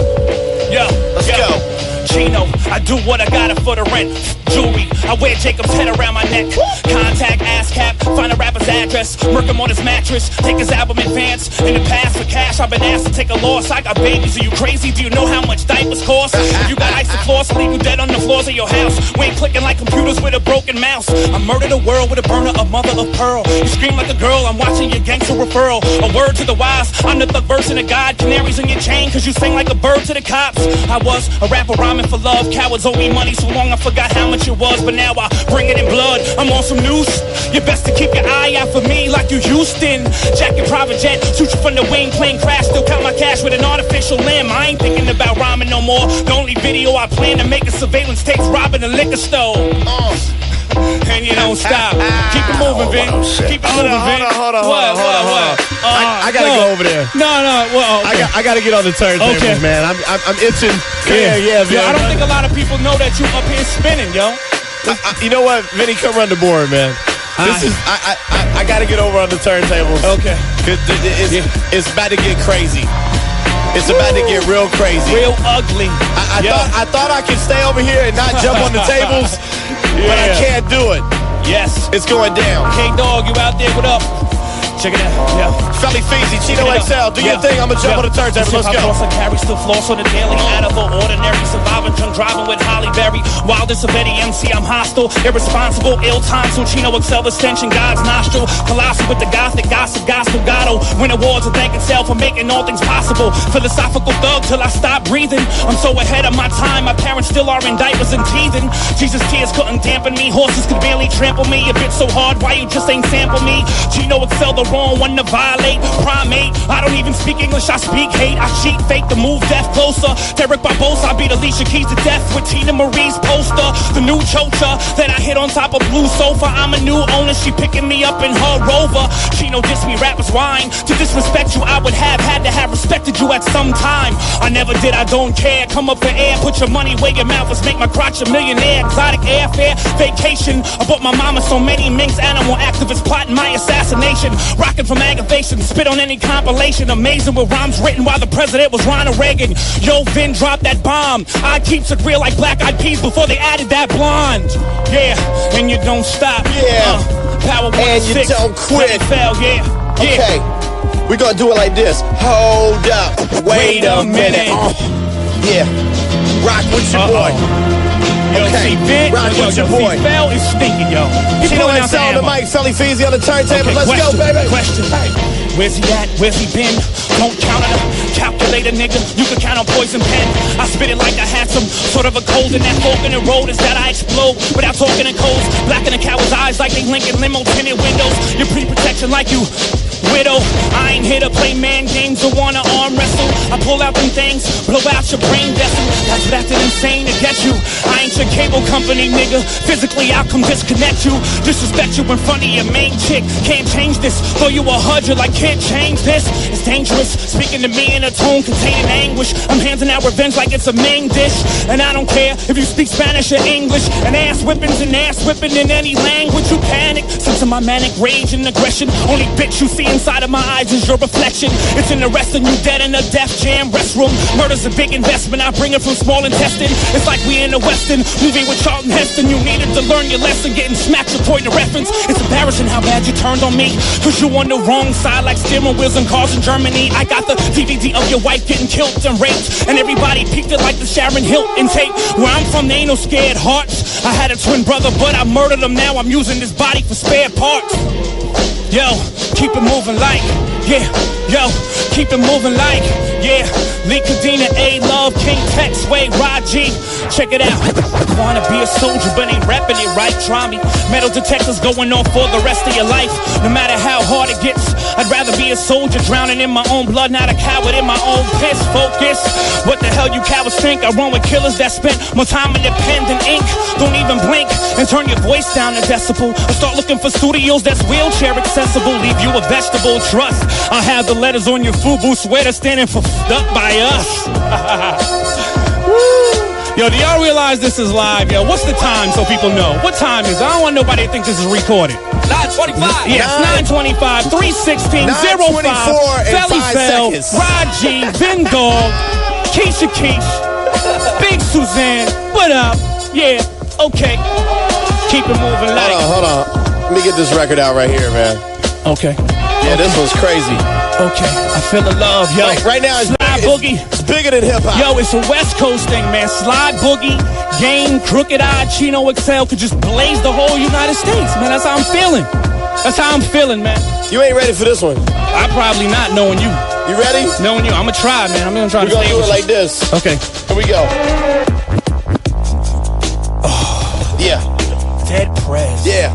Yo. Let's yo. go. Chino, I do what I gotta for the rent. Jewelry, I wear Jacob's head around my neck. Contact, ass cap, find a rapper's address, murk him on his mattress, take his album advance. In the past for cash, I've been asked to take a loss. I got babies, are you crazy? Do you know how much diapers cost? If you got ice and floors, leave you dead on the floors of your house. We ain't clicking like computers with a broken mouse. I murder the world with a burner of mother of pearl. You scream like a girl, I'm watching your gangster referral. A word to the wise, I'm the thug version of God. Canaries in your chain, cause you sing like a bird to the cops. I was a rapper rhyming for love. Cowards owe me money so long I forgot how much it was, but now I bring it in blood. I'm on some news. You're best to keep your eye out for me like you Houston. Jack your private jet, shoot you from the wing, plane crash. Still count my cash with an artificial limb. I ain't thinking about rhyming no more. The only video I plan to make is surveillance tapes robbing a liquor store. and you don't stop. Keep it moving, Vin. Keep it moving, Vin. Hold on. What? I gotta go over there. No. Well, okay. I gotta get on the turntables, Okay. man. I'm itching. Yeah, Yo, I don't think a lot of people know that you up here spinning, yo. You know what, Vinny, come run the board, man. This is I gotta get over on the turntables. Okay. It's about to get crazy. It's about to get real crazy. Real ugly. I thought I could stay over here and not jump on the tables, but I can't do it. Yes. It's going down. K-Dog, you out there? What up? Check it out. Yeah. Felly Feezy, CHINO XL, do your thing. I'm gonna jump on the turntable. Let's go. I carry still floss on the daily, out of the ordinary, surviving, drunk driving with Holly Berry. Wildest of any MC, I'm hostile, irresponsible, ill time. So CHINO XL extension, God's nostril, colossal with the gothic gossip, gospel gotto. Win awards and thank itself for making all things possible. Philosophical thug till I stop breathing. I'm so ahead of my time. My parents still are in diapers and teething. Jesus tears couldn't dampen me. Horses could barely trample me. A bit so hard, why you just ain't sample me? CHINO XL, the wrong one to violate. Primate, I don't even speak English, I speak hate. I cheat, fake to move death closer. Derek Barbosa, I beat Alicia Keys to death with Tina Marie's poster. The new chocha that I hit on top of blue sofa. I'm a new owner, she picking me up in her Rover. CHINO diss me, rappers whine. To disrespect you, I would have had to have respected you at some time. I never did, I don't care. Come up for air, put your money where your mouth is. Make my crotch a millionaire. Exotic airfare, vacation. I bought my mama so many minks. Animal activists plotting my assassination. Rocking from aggravation, spit on any compilation. Amazing with rhymes written while the president was Ronald Reagan. Yo, Vin, drop that bomb. I keeps it real like Black Eyed Peas before they added that blonde. Yeah, and you don't stop. Yeah, Power and you 1-6, don't quit. Fell, yeah. Okay, we're gonna do it like this. Hold up, wait a minute. Yeah, rock with your boy. Yo, Okay, see, Vin, rock with your boy. Fell is stinking, yo. CHINO XL on the mic, Felly Feezy on the turntable. Okay, Let's go, baby. Question. Where's he at? Where's he been? Don't count on him. Calculator, nigga. You can count on poison pen. I spit it like I had some sort of a cold in that fork in the road is that I explode without talking in codes. Black in the coward's eyes like they Lincoln limo tinted windows. Your pre-protection like you widow. I ain't here to play man games or wanna arm wrestle. I pull out them things, blow out your brain vessel. That's what acting insane to get you. I ain't your cable company, nigga. Physically, I'll come disconnect you. Disrespect you in front of your main chick. Can't change this. Throw you 100 like can't change this. It's dangerous. Speaking to me in a tone containing anguish. I'm handing out revenge like it's a main dish. And I don't care if you speak Spanish or English. And ass whippings and ass whipping in any language. You panic. Sense of my manic rage and aggression. Only bitch you see inside of my eyes is your reflection. It's in the rest and you dead in a Def Jam restroom. Murder's a big investment. I bring it from small intestine. It's like we in a western movie with Charlton Heston. You needed to learn your lesson. Getting smacked your point of reference. It's embarrassing how bad you turned on me. Cause you on the wrong side like steering wheels and cars in Germany. I got the DVD of your wife getting killed and raped. And everybody peeked it like the Sharon Hilton tape. Where I'm from, there ain't no scared hearts. I had a twin brother, but I murdered him. Now I'm using this body for spare parts. Yo, keep it moving like, yeah. Yo, keep it moving like, yeah. Lee Cadena, A-Love, King Tex, Way, Rod G. Check it out. Wanna be a soldier, but ain't rapping it right. Try me. Metal detectors going on for the rest of your life. No matter how hard it gets, I'd rather be a soldier drowning in my own blood, not a coward in my own piss. Focus. What the hell you cowards think? I run with killers that spent more time in the pen than ink. Don't even blink and turn your voice down a decibel. Or start looking for studios that's wheelchair accessible. Leave you a vegetable. Trust. I'll have the letters on your FUBU sweater standing for f***ed up by us. Yo, do y'all realize this is live? Yo, what's the time so people know? What time is it? I don't want nobody to think this is recorded. 9:25. Yes, 9:25, 3:16, 05. Felly Fell, Rod G, Vin Dog, Keisha Keish, Big Suzanne. What up? Yeah, okay. Keep it moving like. Hold on. Let me get this record out right here, man. Okay. Yeah, this one's crazy. Okay, I feel the love, yo. Right now, it's bigger than hip-hop. Yo, it's a West Coast thing, man. Slide Boogie, Game, Crooked Eye, CHINO XL could just blaze the whole United States, man. That's how I'm feeling. That's how I'm feeling, man. You ain't ready for this one. I probably not, knowing you. You ready? Knowing you. I'm gonna try, man. I'm gonna try to stay do with it like this. Okay. Here we go. Oh. Yeah. Dead Prez. Yeah.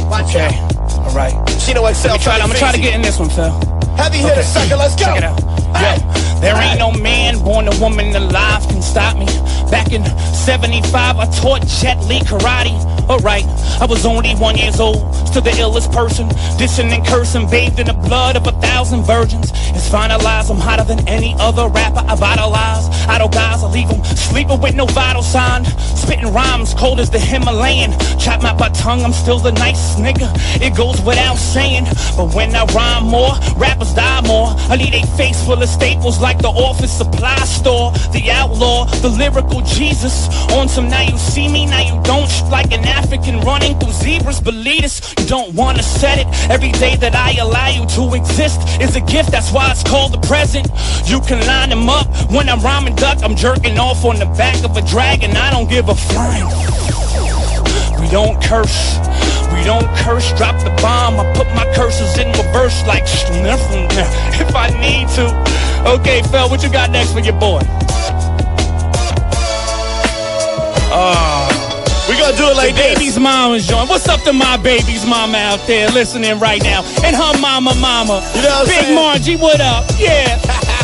Watch out. All right. CHINO XL. I'm gonna try to get in this one, Phil. Heavy hitter, sucker. Let's go. Check it out. Yo, there ain't no man born a woman alive can stop me. Back in 75, I taught Jet Li karate. Alright, I was only 1 year old, still the illest person, dissing and cursing, bathed in the blood of 1,000 virgins. It's finalized, I'm hotter than any other rapper I vitalize. Idle guys, I leave them sleeping with no vital sign, spitting rhymes cold as the Himalayan. Chop my tongue, I'm still the nicest nigga, it goes without saying. But when I rhyme more, rappers die more. I need a face full of staples like the office supply store. The outlaw, the lyrical Jesus. On some now you see me, now you don't. Like an African running through zebras. Believe this, you don't want to set it. Every day that I allow you to exist is a gift, that's why it's called the present. You can line them up when I'm rhyming duck. I'm jerking off on the back of a dragon. I don't give a flying. We don't curse. We don't curse, drop the bomb. I put my curses in reverse like if I need to. Okay, Phil, what you got next for your boy? We gonna do it like the this. Baby's mom is joined. What's up to my baby's mama out there listening right now? And her mama. You know what I'm Big saying? Margie, what up? Yeah.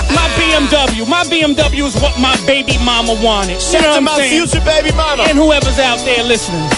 My BMW is what my baby mama wanted. Shout out to my future baby mama. And whoever's out there listening.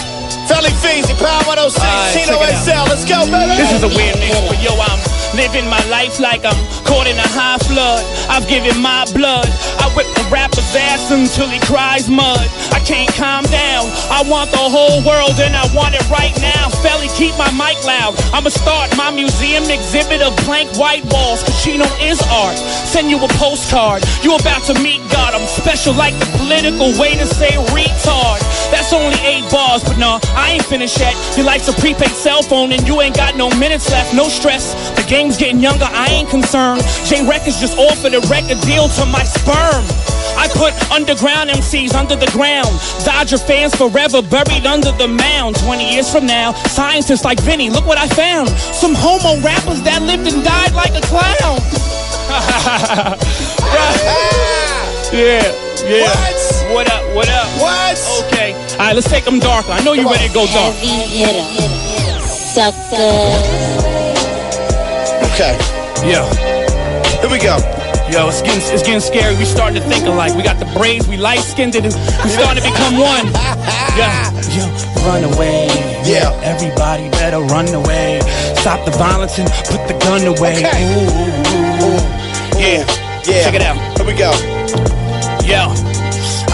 Felly Feezy, Power 106, Chino XL. Let's go, baby. This is a weird mix, but yo, I'm living my life like I'm caught in a high flood. I've given my blood. I whip the rapper's ass until he cries mud. I can't calm down. I want the whole world and I want it right now. Felly, keep my mic loud. I'ma start my museum exhibit of blank white walls. Cause Chino is art. Send you a postcard. You about to meet God. I'm special like the political way to say retard. That's only 8 bars, but no, I ain't finished yet. Your life's a prepaid cell phone and you ain't got no minutes left. No stress. The game's getting younger, I ain't concerned. J Records just offered a record deal to my sperm. I put underground MCs under the ground. Dodger fans forever buried under the mound. 20 years from now, scientists like Vinny, look what I found. Some homo rappers that lived and died like a clown. Yeah. What up? What? Okay. Alright, let's take them darker. I know you ready to go dark. Heavy hitter, sucker. Okay. Yeah. Here we go. Yo, it's getting scary. We starting to think alike. We got the braids, we light-skinned it. We starting to become one. Yeah. Yo, run away. Yeah. Everybody better run away. Stop the violence and put the gun away. Okay. Ooh. Yeah. Check it out. Here we go. Yo.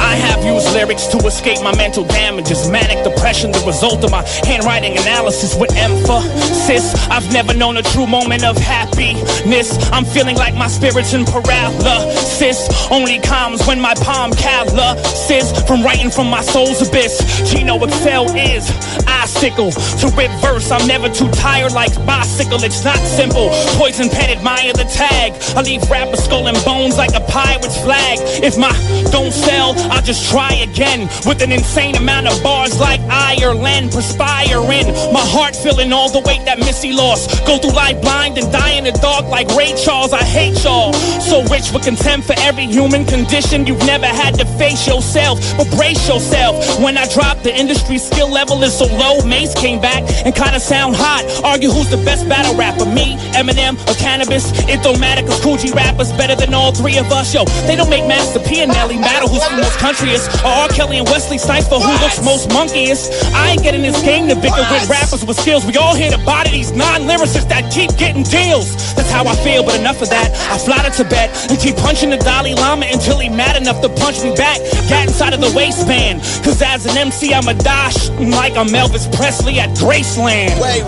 I have used lyrics to escape my mental damages. Manic depression, the result of my handwriting analysis with emphasis. I've never known a true moment of happiness. I'm feeling like my spirit's in paralysis. Only comes when my palm calluses from writing from my soul's abyss. Chino XL is icicle to rip verse. I'm never too tired like bicycle. It's not simple. Poison pen, admire the tag. I leave rappers skull and bones like a pirate's flag. If my don't sell, I'll just try again with an insane amount of bars like Ireland. Perspiring, my heart feeling all the weight that Missy lost. Go through life blind and die in the dark like Ray Charles. I hate y'all. So rich with contempt for every human condition. You've never had to face yourself, but brace yourself. When I dropped, the industry skill level is so low. Mace came back and kinda sound hot. Argue who's the best battle rapper, me, Eminem, or Cannabis. It don't matter cause Cool G rappers better than all 3 of us. Yo, they don't make Master P and Nelly matter who's the most countryist. Or R. Kelly and Wesley Snipes for who looks most monkeyiest. I ain't getting this game to bicker with rappers with skills. We all here to body these non-lyricists that keep getting deals. That's how I feel, but enough of that. I fly to Tibet and keep punching the Dalai Lama until he mad enough to punch me back. Got inside of the waistband. Cause as an MC, I'm a dash like I'm Elvis Presley at Graceland. Wait.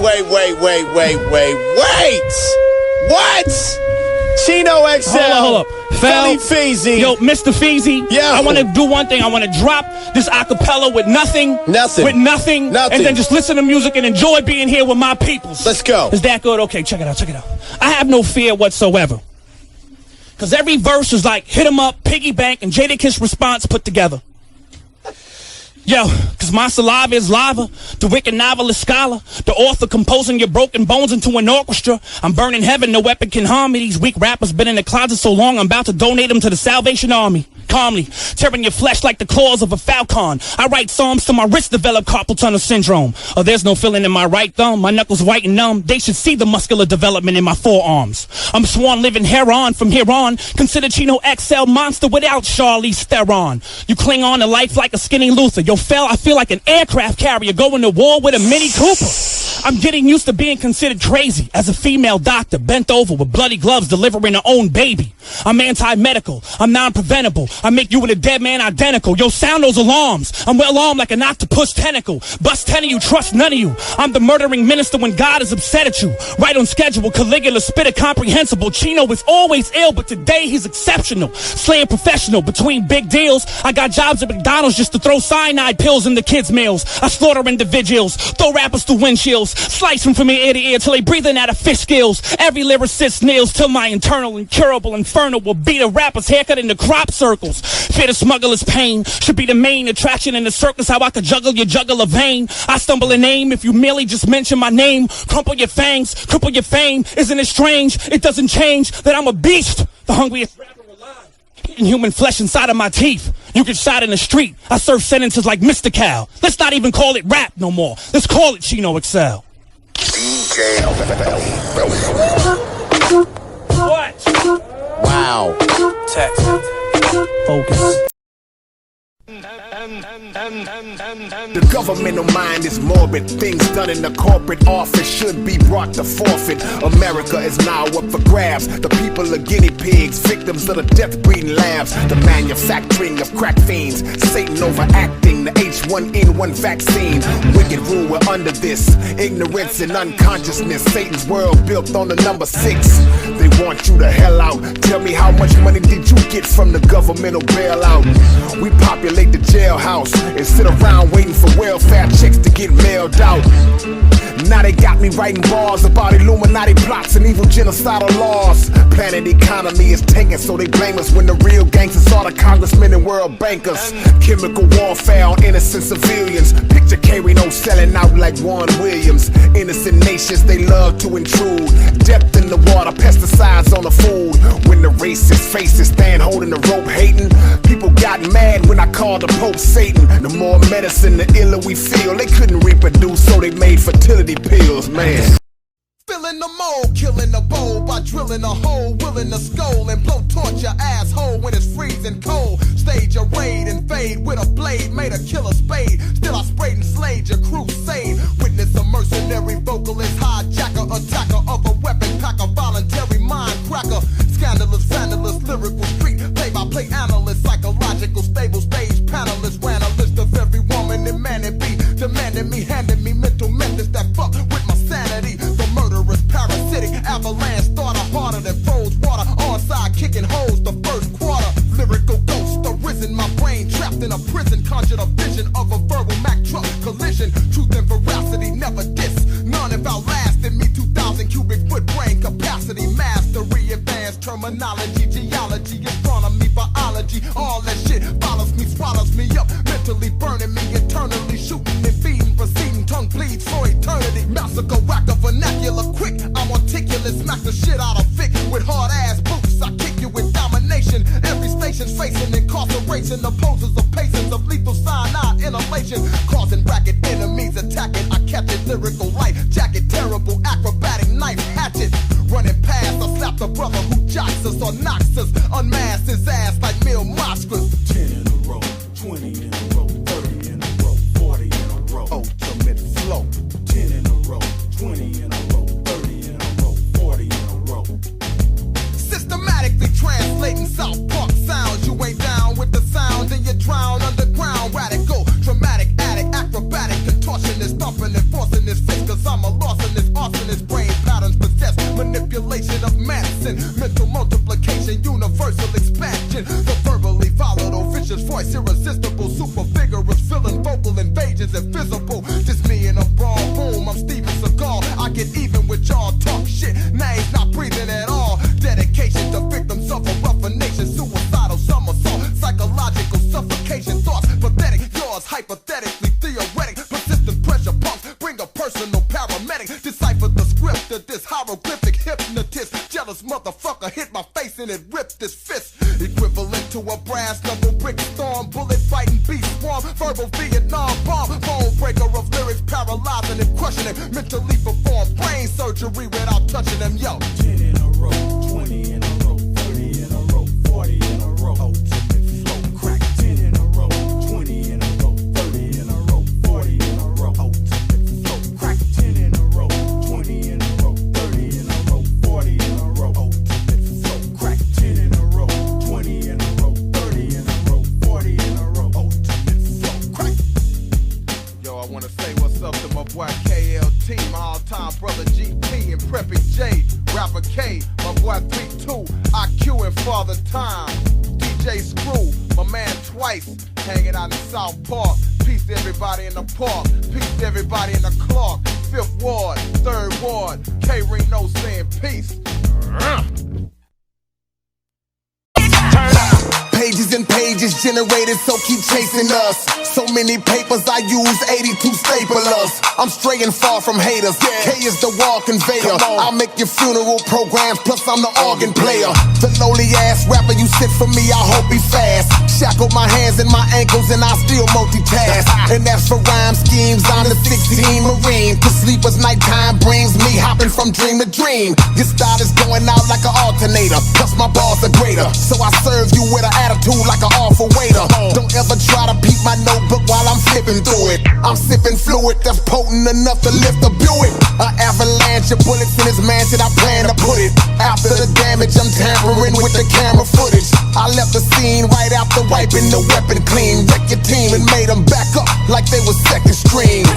What? Chino XL. Hold up. Felly Feezy. Yo, Mr. Feezy. Yeah. I want to do one thing. I want to drop this acapella with nothing. Nothing. And then just listen to music and enjoy being here with my peoples. Let's go. Is that good? Okay, check it out. I have no fear whatsoever. Because every verse is like hit 'em up, piggy bank, and Jadakiss response put together. Yo, cause my saliva is lava, the wicked novelist scholar, the author composing your broken bones into an orchestra. I'm burning heaven, no weapon can harm me. These weak rappers been in the closet so long, I'm about to donate them to the Salvation Army. calmly, tearing your flesh like the claws of a falcon. I write psalms till my wrist develop carpal tunnel syndrome. Oh, there's no feeling in my right thumb. My knuckles white and numb. They should see the muscular development in my forearms. I'm sworn living heron from here on. Consider CHINO XL monster without Charlize Theron. You cling on to life like a skinny Luther. Yo, fell, I feel like an aircraft carrier going to war with a Mini Cooper. I'm getting used to being considered crazy as a female doctor bent over with bloody gloves delivering her own baby. I'm anti-medical. I'm non-preventable. I make you and a dead man identical. Yo, sound those alarms. I'm well armed like an octopus tentacle. Bust 10 of you, trust none of you. I'm the murdering minister when God is upset at you. Right on schedule, Caligula, spitter comprehensible. Chino is always ill, but today he's exceptional. Slaying professional between big deals. I got jobs at McDonald's just to throw cyanide pills in the kids' meals. I slaughter individuals, throw rappers through windshields, slice them from ear to ear till they breathing out of fish skills. Every lyricist kneels till my internal incurable infernal will beat a rapper's haircut in the crop circles. Fear the smuggler's pain should be the main attraction in the circus. How I could juggle your jugular vein. I stumble in aim if you merely just mention my name. Crumple your fangs, cripple your fame. Isn't it strange? It doesn't change that I'm a beast, the hungriest rapper alive. Eating human flesh inside of my teeth. You get shot in the street. I serve sentences like Mr. Cow. Let's not even call it rap no more. Let's call it CHINO XL. What? Wow. Text. Focus. The governmental mind is morbid. Things done in the corporate office should be brought to forfeit. America is now up for grabs. The people are guinea pigs, victims of the death breeding labs. The manufacturing of crack fiends, Satan overacting the H1N1 vaccine. Wicked rule, we're under this. Ignorance and unconsciousness. Satan's world built on the number 6. They want you the hell out. Tell me, how much money did you get from the governmental bailout? We populate the jailhouse and sit around waiting for welfare checks to get mailed out. Now they got me writing bars about Illuminati plots and evil genocidal laws. Planet economy is tanking, so they blame us when the real gangsters are the congressmen and world bankers. Chemical warfare on innocent civilians. Picture K-RINO selling out like Warren Williams. Innocent nations, they love to intrude. Depth in the water, pesticides on the food. When the racist faces stand holding the rope hating, people got mad when I called the Pope Satan. The more medicine, the iller we feel. They couldn't reproduce, so they made fertility pills, man. Filling the mold, killing the bowl by drilling a hole, willing to skull and blow torch your asshole when it's freezing cold. Stage a raid and fade with a blade, made a killer spade. Still I sprayed and slayed your crusade. Witness a mercenary vocalist, hijacker, attacker of a weapon packer, voluntary mind cracker, scandalous, vandalous, lyrical street, play-by-play analyst, psychological, stable stage panelist, ran a list of every woman and man it be, demanding me, handing me mental methods that fuck with my sanity. The murderous, parasitic, avalanche starter, harder than froze water, onside kicking holes the first quarter. Lyrical ghost arisen, my brain trapped in a prison, conjured a vision of a verbal Mack truck collision. Truth and veracity never diss, none have outlasted me. 2,000 cubic foot brain capacity, mastery, advanced terminology, geology, astronomy, biology, all that shit follows me, swallows me up, mentally burning me, eternally shooting and feeding, proceeding, tongue bleeds for eternity. Massacre, whacker, vernacular, quick, I'm articulate, smack the shit out of Vic with hard ass boots. I kick you with domination. Every station's facing incarceration, the poses of patience of lethal cyanide inhalation, causing racket enemies attacking. I catch it, lyrical light jacket, terrible acrobatic knife hatchet. Running past, I slap the brother who jocks us or knocks us, unmasked his ass like Mil Moskras. 10 in a row, 20 in a row, 30 in a row, 40 in a row. Ultimate flow. 10 in a row, 20 in a row, 30 in a row, 40 in a row. Systematically translating South Park sounds. You ain't down with the sound and you drown underground. Radical, dramatic, addict, acrobatic, contortionist, thumping and forcing his face. Cause I'm a larcenist, arsonist, brain patterns possess manipulation of medicine, mental multiplication, universal expansion. The verbally volatile, vicious voice, irresistible, super vigorous, feeling vocal invasions invisible. Just me in a brawl room, I'm Steven Seagal. I get even with y'all, talk shit, names not breathing at all. Dedication to victims of a rougher nation, suicidal somersault, psychological suffocation, thoughts pathetic, yours hypothetically theoretic, persistent pressure pumps, bring a personal paramedic, decipher the script of this hieroglyphic hypnotist, jealous motherfucker hit my face and it ripped his fist. Equivalent to a brass knuckle brick storm, bullet fighting beast swarm, verbal Vietnam bomb, bone breaker of lyrics, paralyzing and crushing it. Mentally perform brain surgery without touching them, yo. 10 in a row, 20 in a row, 30 in a row, 40 in a row. Ultimate flow, crack 10 in a row, 20 in a row, 30 in a row, 40 in a row. Ultimate flow, crack 10 in a row, 20 in a row, 30 in a row, 40 in a row. Ultimate flow, crack 10 in a row, 20 in a row, 30 in a row, 40 in a row. Ultimate flow, crack. Yo, I wanna say what's up to my boy KLT, my all-time brother GP and Preppy J, rapper K, my boy 3-2, IQ and Father Time, DJ Screw, my man Twice, hanging out in South Park. Peace to everybody in the park, peace to everybody in the Clark, 5th Ward, 3rd Ward, K-RINO saying peace. Pages and pages generated, so keep chasing us. So many papers, I use 82 staplers. I'm straying far from haters. K is the wall conveyor. I'll make your funeral programs, plus I'm the organ player. The lowly ass rapper, you sit for me, I hope he fast. Shackled my hands and my ankles and I still multitask. And as for rhyme schemes, I'm the 16 Marine. Cause sleepers nighttime brings me hopping from dream to dream. Your style is going out like an alternator, plus my bars are greater. So I serve you with an attitude like an awful waiter. Don't ever try to peek my notebook while I'm flipping through it. I'm sipping fluid that's potent enough to lift a Buick. An avalanche of bullets in his mansion, I plan to put it. After the damage, I'm tampering with the camera footage. I left the scene right after wiping the weapon clean. Wrecked your team and made them back up like they was second string.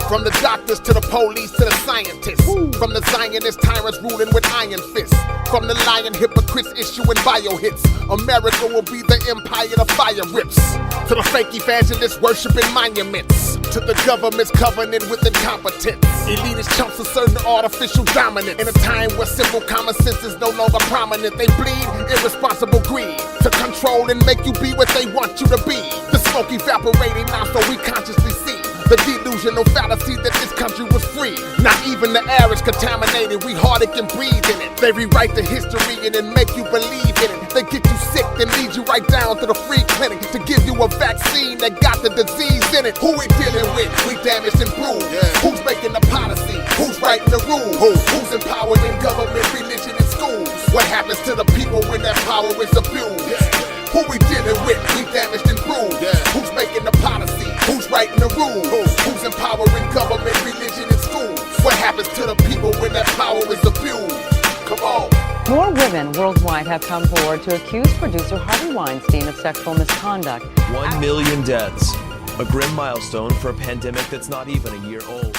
From the doctors to the police to the scientists. From the Zionist tyrants ruling with iron fists. From the lying hypocrites issuing bio-hits. America will be the empire the fire rips. To the fake evangelists worshiping monuments. To the government's covenant with incompetence. Elitist chumps asserting artificial dominance. In a time where simple common sense is no longer prominent, they bleed irresponsible greed to control and make you be what they want you to be. The smoke evaporating now so we consciously see the delusional fallacy that this country was free. Not even the air is contaminated, we hardly can breathe in it. They rewrite the history and then make you believe in it. They get you sick, then lead you right down to the free clinic to give you a vaccine that got the disease in it. Who we dealing with? We damaged and bruised. Who's making the policy? Who's writing the rules? Who's empowering government, religion, and schools? What happens to the people when that power is abused? Who we dealing with? We damaged and bruised. Who's making the policy? Who's writing the rules? Who's empowering government, religion, and schools? What happens to the people when that power is abused? Come on. More women worldwide have come forward to accuse producer Harvey Weinstein of sexual misconduct. 1 million deaths, a grim milestone for a pandemic that's not even a year old.